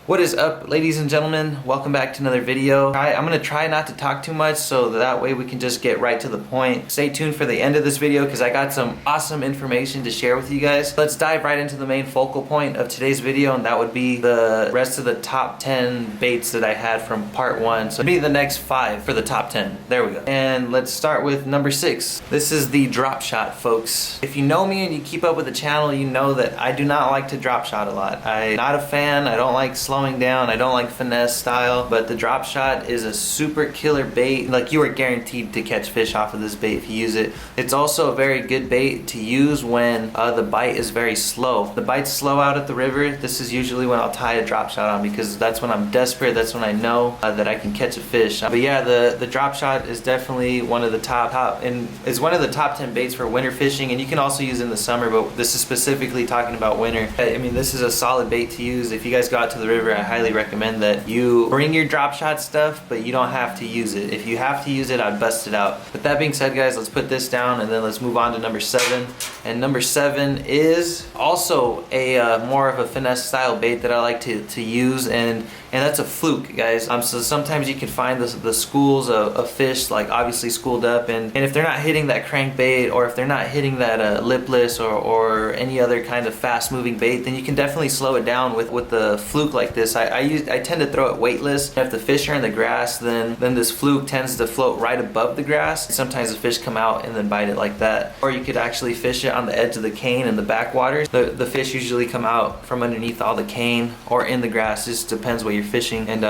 What is up, ladies and gentlemen? Welcome back to another video. I'm gonna try not to talk too much so that way we can just get right to the point. Stay tuned for the end of this video because I got some awesome information to share with you guys. Let's dive right into the main focal point of today's video, and that would be the rest of the top 10 baits that I had from part 1. So it'll be the next 5 for the top 10. There we go. And let's start with number 6. This is the Dropshot, folks. If you know me and you keep up with the channel, you know that I do not like to Dropshot a lot. I'm not a fan. I don't like slowing down. I don't like finesse style, but the Dropshot is a super killer bait. Like, you are guaranteed to catch fish off of this bait if you use it. It's also a very good bait to use when the bite is very slow. The bite's slow out at the river. This is usually when I'll tie a Dropshot on because that's when I'm desperate. That's when I know that I can catch a fish. But yeah, the Dropshot is definitely one of the top and is one of the top 10 baits for winter fishing, and you can also use it in the summer, but this is specifically talking about winter. I mean, this is a solid bait to use. If you guys go out to the river, I highly recommend that you bring your Dropshot stuff, but you don't have to use it. If you have to use it, I'd bust it out. With that being said, guys, let's put this down and then let's move on to number 7. And number 7 is also a more of a finesse style bait that I like to use, and that's a Fluke, guys. So sometimes you can find the schools of fish, like obviously schooled up, and if they're not hitting that crankbait, or if they're not hitting that lipless or any other kind of fast moving bait, then you can definitely slow it down with the Fluke like this. I tend to throw it weightless. If the fish are in the grass, then this Fluke tends to float right above the grass. Sometimes the fish come out and then bite it like that. Or you could actually fish it on the edge of the cane in the backwaters. The fish usually come out from underneath all the cane or in the grass. It just depends what you're fishing, and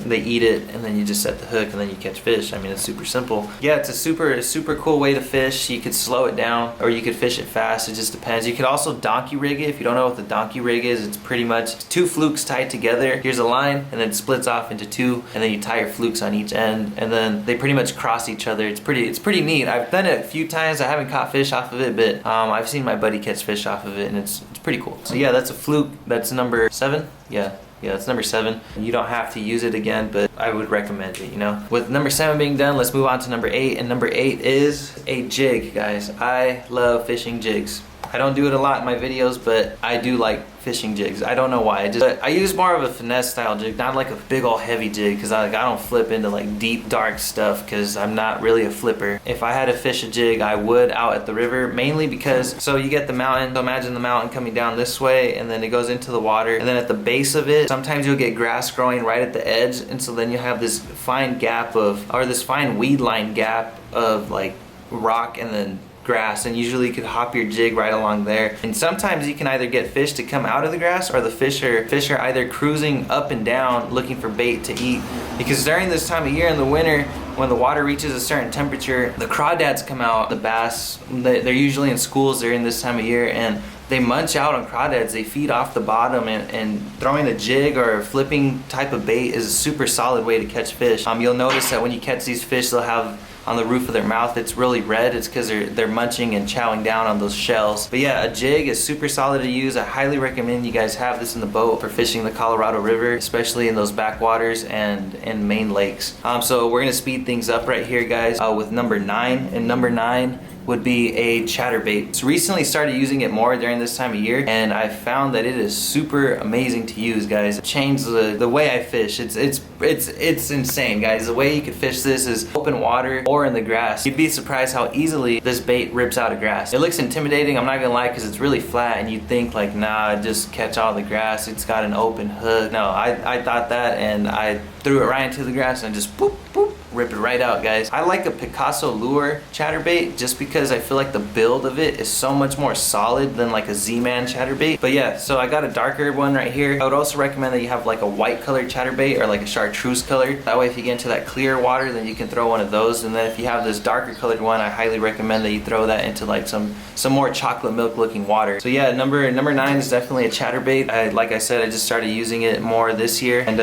they eat it, and then you just set the hook and then you catch fish. I mean, it's super simple. Yeah, it's a super cool way to fish. You could slow it down or you could fish it fast. It just depends. You could also donkey rig it. If you don't know what the donkey rig is, it's pretty much 2 Flukes tied together. Here's a line, and then it splits off into 2, and then you tie your Flukes on each end, and then they pretty much cross each other. It's pretty neat. I've done it a few times. I haven't caught fish off of it, but I've seen my buddy catch fish off of it, and it's pretty cool. So yeah, that's a Fluke. That's number 7. Yeah, that's number 7. You don't have to use it again, but I would recommend it, you know. With number 7 being done, let's move on to number 8. And number 8 is a jig, guys. I love fishing jigs. I don't do it a lot in my videos, but I do like fishing jigs. I don't know why. But I use more of a finesse style jig, not like a big old heavy jig, because I don't flip into like deep dark stuff because I'm not really a flipper. If I had to fish a jig, I would out at the river, mainly because, so you get the mountain. So imagine the mountain coming down this way, and then it goes into the water, and then at the base of it, sometimes you'll get grass growing right at the edge, and so then you have this fine gap this fine weed line gap of like rock and then grass, and usually you could hop your jig right along there. And sometimes you can either get fish to come out of the grass, or the fish are either cruising up and down looking for bait to eat. Because during this time of year in the winter, when the water reaches a certain temperature, the crawdads come out. The bass, they're usually in schools during this time of year, and they munch out on crawdads. They feed off the bottom, and throwing a jig or a flipping type of bait is a super solid way to catch fish. You'll notice that when you catch these fish, they'll have on the roof of their mouth, it's really red. It's because they're munching and chowing down on those shells. But yeah, a jig is super solid to use. I highly recommend you guys have this in the boat for fishing the Colorado River, especially in those backwaters and in main lakes. So we're gonna speed things up right here, guys, with number 9. And number 9 would be a Chatterbait. So recently started using it more during this time of year, and I found that it is super amazing to use, guys. It changed the way I fish. It's insane, guys. The way you could fish this is open water or in the grass. You'd be surprised how easily this bait rips out of grass. It looks intimidating, I'm not gonna lie, because it's really flat, and you'd think like, nah, just catch all the grass. It's got an open hook. No, I thought that, and I threw it right into the grass and just boop, boop, rip it right out, guys. I like a Picasso lure chatterbait just because I feel like the build of it is so much more solid than like a Z-Man chatterbait. But yeah, so I got a darker one right here. I would also recommend that you have like a white colored chatterbait or like a chartreuse color. That way if you get into that clear water, then you can throw one of those. And then if you have this darker colored one, I highly recommend that you throw that into like some more chocolate milk looking water. So yeah, number 9 is definitely a chatterbait. Like I said, I just started using it more this year, and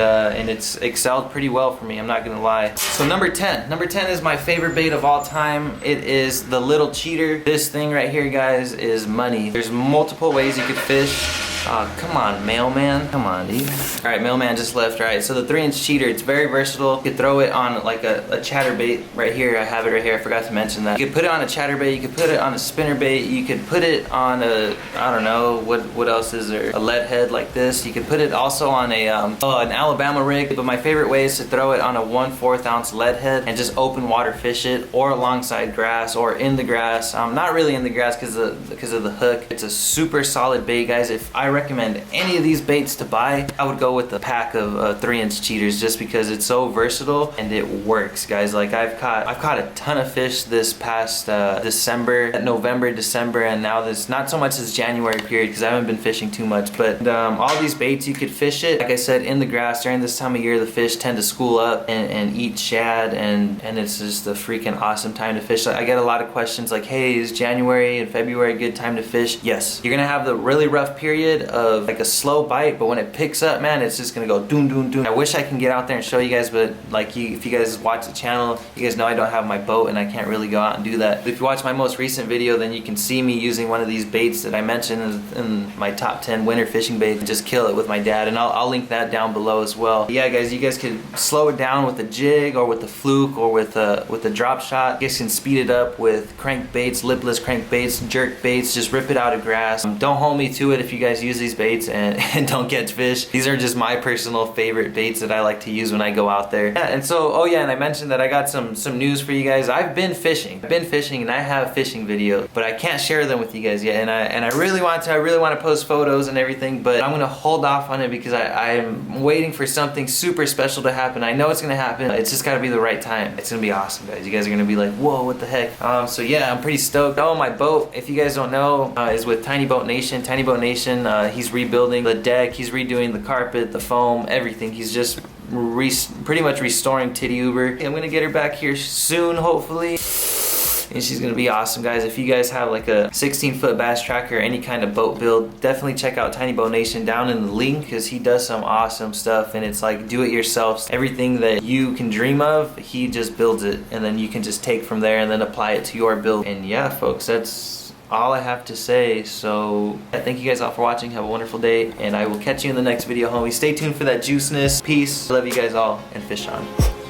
it's excelled pretty well for me, I'm not gonna lie. So number 10. Number 10 is my favorite bait of all time. It is the little cheater. This thing right here, guys, is money. There's multiple ways you could fish Oh, come on, mailman. Come on, dude. All right, mailman just left. All right, so the 3-inch cheater, it's very versatile. You could throw it on like a chatterbait right here. I have it right here. I forgot to mention that. You could put it on a chatterbait. You could put it on a spinnerbait. You could put it on a, I don't know, what else is there? A lead head like this. You could put it also on a an Alabama rig. But my favorite way is to throw it on a 1/4 ounce lead head and just open water fish it, or alongside grass, or in the grass. Not really in the grass because of the hook. It's a super solid bait, guys. If I recommend any of these baits to buy, I would go with the pack of 3-inch cheaters, just because it's so versatile and it works, guys. Like I've caught a ton of fish this past November, December, and now this, not so much this January period because I haven't been fishing too much. But all these baits, you could fish it, like I said, in the grass. During this time of year, the fish tend to school up and eat shad, and it's just a freaking awesome time to fish. I get a lot of questions like, hey, is January and February a good time to fish? Yes. You're gonna have the really rough period of like a slow bite, but when it picks up, man, it's just gonna go doom doom doom. I wish I can get out there and show you guys, but like if you guys watch the channel, you guys know I don't have my boat and I can't really go out and do that. But if you watch my most recent video, then you can see me using one of these baits that I mentioned in my top 10 winter fishing baits and just kill it with my dad, and I'll link that down below as well. But yeah, guys, you guys could slow it down with a jig or with the Fluke or with a drop shot. You guys can speed it up with crankbaits, lipless crankbaits, jerk baits. Just rip it out of grass. Don't hold me to it if you guys use these baits and don't catch fish. These are just my personal favorite baits that I like to use when I go out there. Yeah, and so, oh yeah, and I mentioned that I got some news for you guys. I've been fishing and I have fishing videos, but I can't share them with you guys yet. And I really want to post photos and everything, but I'm gonna hold off on it because I'm waiting for something super special to happen. I know it's gonna happen. It's just gotta be the right time. It's gonna be awesome, guys. You guys are gonna be like, whoa, what the heck? So yeah, I'm pretty stoked. Oh, my boat, if you guys don't know, is with Tiny Boat Nation. Tiny Boat Nation, he's rebuilding the deck, he's redoing the carpet, the foam, everything. He's just pretty much restoring Titty Uber. I'm gonna get her back here soon, hopefully. And she's gonna be awesome, guys. If you guys have like a 16-foot bass tracker or any kind of boat build, definitely check out Tiny Boat Nation down in the link, because he does some awesome stuff, and it's like do-it-yourself. Everything that you can dream of, he just builds it, and then you can just take from there and then apply it to your build. And yeah, folks, that's all I have to say. So yeah, thank you guys all for watching. Have a wonderful day, and I will catch you in the next video, homies. Stay tuned for that juiceness. Peace. Love you guys all, and fish on.